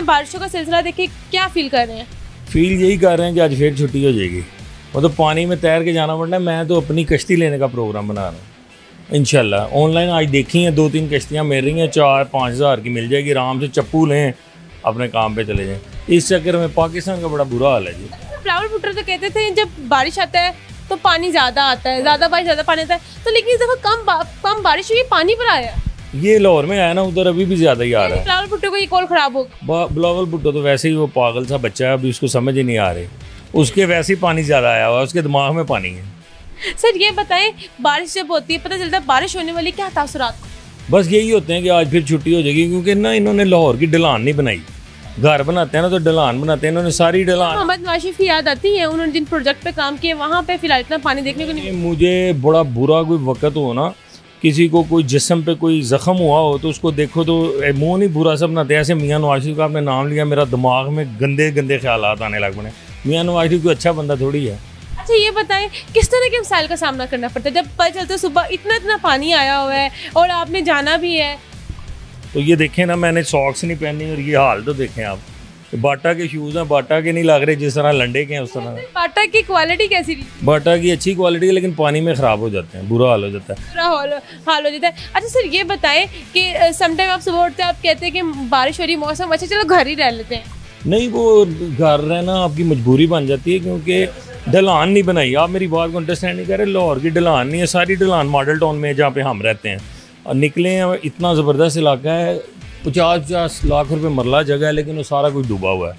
बारिशों का सिलसिला देखिए क्या फील कर रहे हैं? फील यही कर रहे हैं कि आज फिर छुट्टी हो जाएगी, मतलब पानी में तैर के जाना पड़ना है। मैं तो अपनी कश्ती लेने का प्रोग्राम बना रहा हूँ इंशाल्लाह। ऑनलाइन आज देखी हैं 2-3 कश्तियाँ मिल रही हैं, 4-5 हज़ार की मिल जाएगी। आराम से चप्पू लें, अपने काम पे चले जाएं। इस चक्कर में पाकिस्तान का बड़ा बुरा हाल है जी। बिलावल भुट्टो तो कहते थे जब बारिश आता है तो पानी ज़्यादा आता है, ज़्यादा बारिश ज़्यादा पानी आता है, तो लेकिन इस दफ़ा कम बारिश हुई, पानी पर आया। ये लाहौर में आया ना, उधर अभी भी ज़्यादा ही आ रहा है। बिलावल भुट्टो को ये कॉल ख़राब हो। बिलावल भुट्टो तो वैसे ही वो पागल सा बच्चा है, अभी उसको समझ ही नहीं आ रही। उसके वैसे ही पानी ज़्यादा आया हुआ है, उसके दिमाग में पानी है। सर ये बताएं, बारिश जब होती है पता चलता है बारिश होने वाली, क्या तासुरात? बस यही होते हैं कि आज फिर छुट्टी हो जाएगी, क्योंकि ना इन्होंने लाहौर की ढलान नहीं बनाई। घर बनाते हैं ना तो ढलान बनाते हैं, इन्होंने सारी ढलान। मोहम्मद नवाज शरीफ की याद आती है, उन्होंने जिन प्रोजेक्ट पे काम किए वहाँ पे फिलहाल इतना पानी देखने को नहीं। मुझे बड़ा बुरा कोई वक़्त हो ना, किसी को कोई जिस्म पे कोई ज़ख्म हुआ हो तो उसको देखो तो मुँह नहीं बुरा सा बनाते। ऐसे मियाँ नवाज शरीफ का आपने नाम लिया, मेरा दिमाग में गंदे गंदे ख्यालात आने लग पड़े। मियाँ नवाज शरीफ कोई अच्छा बंदा थोड़ी है। अच्छा ये बताएं, किस तरह के मसाइल का सामना करना पड़ता है जब पता चलता है सुबह इतना पानी आया हुआ है और आपने जाना भी है? तो ये देखें ना, मैंने सॉक्स नहीं पहनी और ये हाल तो देखें आप। बाटा के शूज़ हैं, बाटा के नहीं लग रहे जिस तरह लंडे के हैं उस तरह। बाटा की क्वालिटी कैसी रही? बाटा की अच्छी क्वालिटी है, लेकिन पानी में ख़राब हो जाते हैं, बुरा हाल हो जाता है। बुरा हाल हो जाता है। अच्छा सर ये बताएं कि समटाइम आप सुबह उठते हैं, आप कहते हैं कि बारिश हो रही, मौसम अच्छा, चलो घर ही रह लेते हैं। नहीं, वो घर रहना आपकी मजबूरी बन जाती है, क्योंकि ढलान नहीं बनाई। आप मेरी बात को अंडरस्टैंड नहीं कर रहे। लाहौर की ढलान नहीं है, सारी ढलान मॉडल टाउन में जहाँ पे हम रहते हैं और निकले हैं। इतना ज़बरदस्त इलाका है, 50-50 लाख रुपए मरला जगह है, लेकिन वो सारा कुछ डूबा हुआ है।